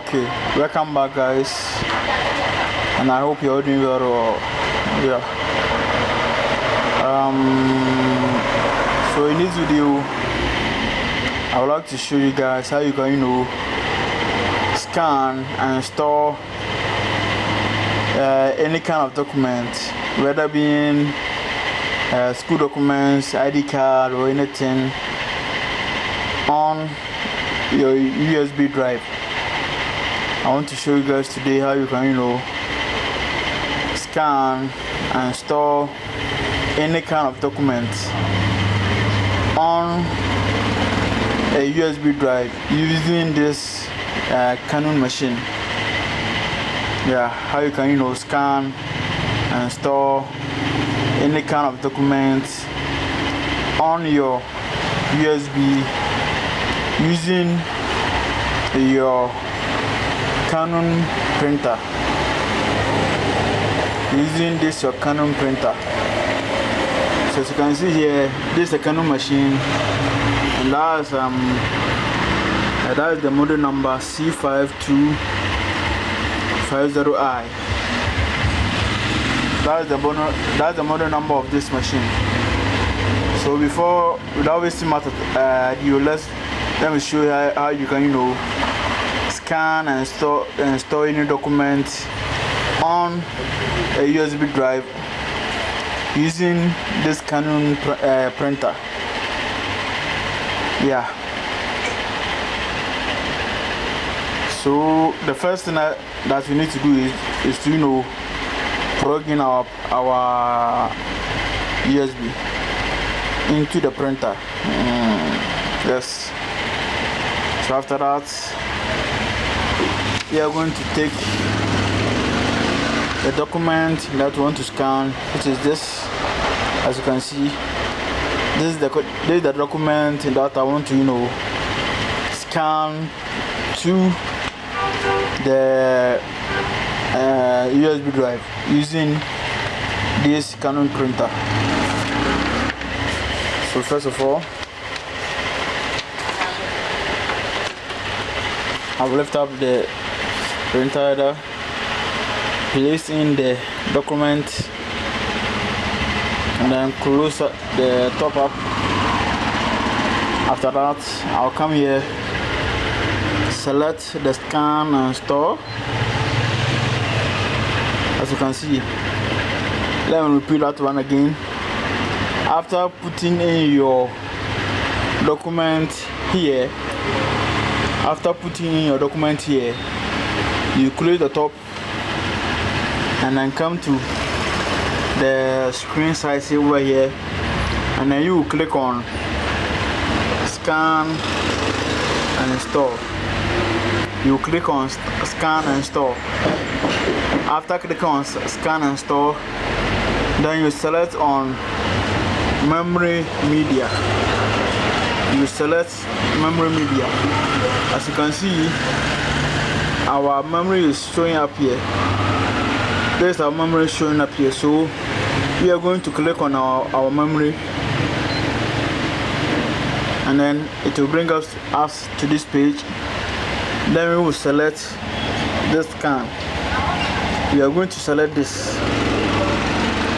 Okay, welcome back, guys, and I hope you're doing very well. Yeah. So in this video, I would like to show you guys how you can, scan and store any kind of document, whether being school documents, ID card, or anything, on your USB drive. I want to show you guys today how you can, scan and store any kind of document on a USB drive using this Canon machine. Yeah, how you can, scan and store any kind of documents on your USB using your Canon printer. Using this your Canon printer. So as you can see here, this is a Canon machine, and that's the model number C5250i. That's the model number of this machine. So without wasting much let me show you how you can, scan and store any document on a USB drive using this Canon printer. Yeah. So the first thing that we need to do is to plug in our USB into the printer. Yes. So after that, we are going to take the document that we want to scan, which is this. As you can see, this is the document that I want to scan to the USB drive using this Canon printer. So first of all, I've lift up the printer header, place in the document, and then close the top up. After that, I'll come here, select the scan and store. As you can see, let me repeat that one again. After putting in your document here, you close the top and then come to the screen size over here, and then you click on scan and store. You click on scan and store. After clicking on scan and store, then you select on memory media. You select memory media. As you can see, our memory is showing up here. There's our memory showing up here. So we are going to click on our memory, and then it will bring us to this page. Then we will select this scan. We are going to select this.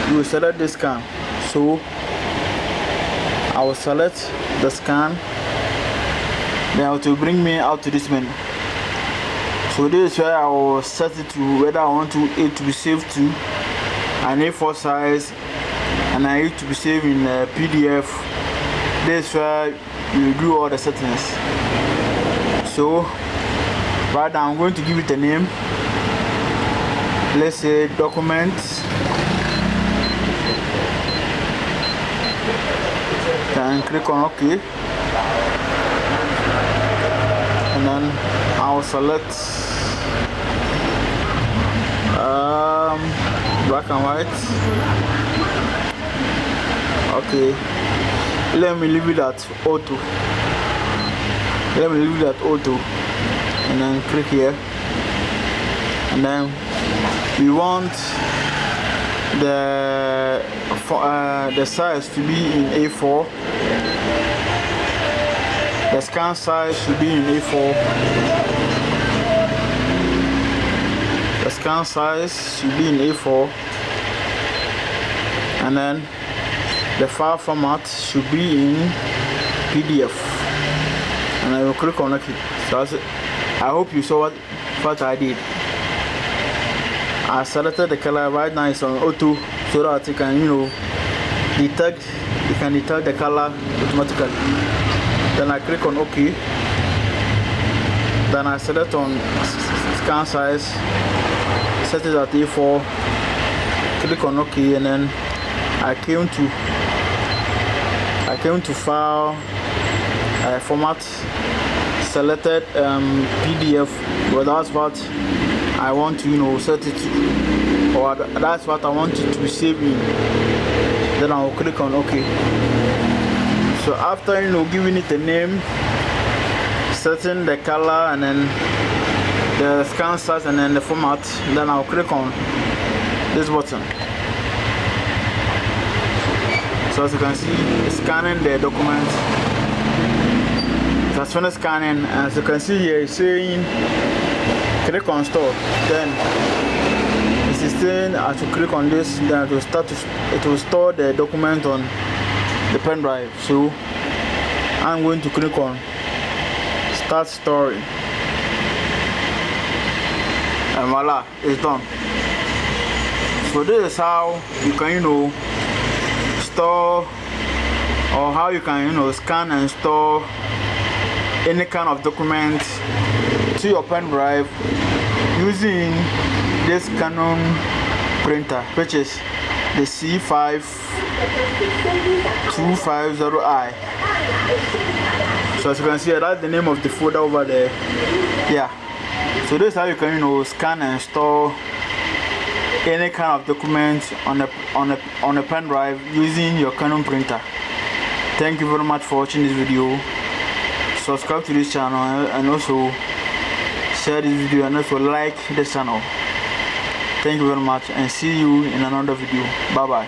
We will select this scan. So I will select the scan. Then it will bring me out to this menu. So this is where I will set it to whether I want it to be saved to an A4 size, and I need to be saved in a PDF. This is where you do all the settings. So right now I'm going to give it a name. Let's say documents. Then click on OK, and then I'll select black and white. Okay, let me leave it at auto. And then click here, and then we want the size to be in A4. The scan size should be in A4. The scan size should be in A4, and then the file format should be in PDF, and I will click on OK. So I hope you saw what I did. I selected the color. Right now it's on auto, so that you can detect the color automatically. Then I click on OK. Then I select on scan size, set it at A4, click on OK, and then I came to file, format, selected PDF. Well, that's what I want to set it to, or that's what I want it to save in. Then I will click on OK. So after giving it a name, setting the color, and then the scan size, and then the format, then I'll click on this button. So as you can see, it's scanning the document. It has finished scanning, and as you can see here, it's saying click on store. Then it's saying I should click on this, then it will store the document on the pen drive. So I'm going to click on start storing, and voila, it's done. So this is how you can store, or how you can scan and store any kind of document to your pen drive using this Canon printer, which is the C5250i. So as you can see, that's the name of the folder over there. Yeah. So this is how you can scan and store any kind of document on a pen drive using your Canon printer. Thank you very much for watching this video. Subscribe to this channel, and also share this video, and also like this channel. Thank you very much, and see you in another video. Bye bye.